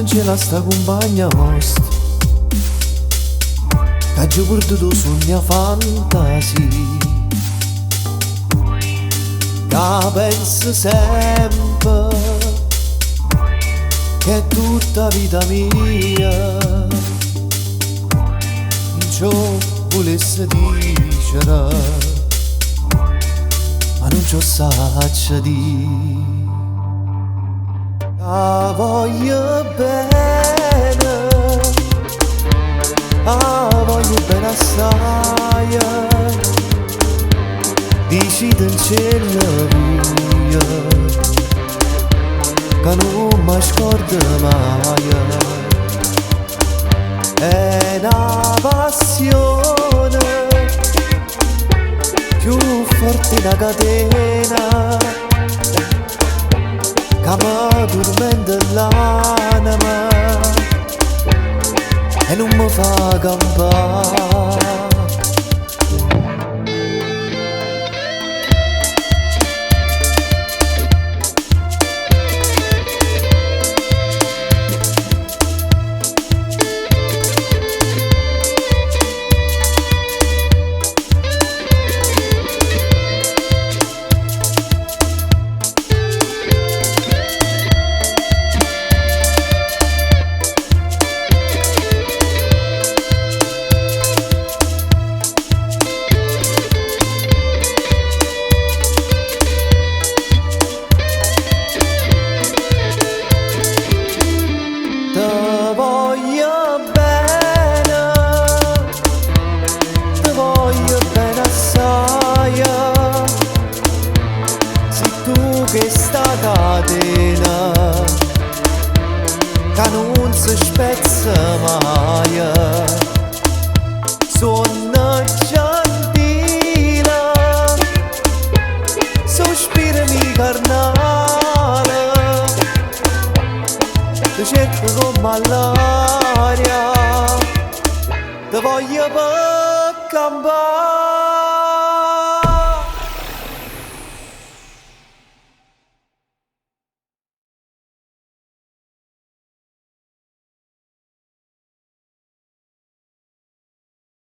non c'è la sta compagna nostra che ci porta tu sogna fantasia, che pensa sempre che è tutta vita mia. In ciò volesse dicere ma non ci saccia di. La voglio bene, la voglio bene assai. Dici del cielo via che non mi scorda mai. È una passione più forte di una catena che mi tormenta l'anima e non mi fa campare. Che sta catena che non si spezza mai, sono gentile, sospirami carnale, ti cerco come all'aria, ti voglio per campare.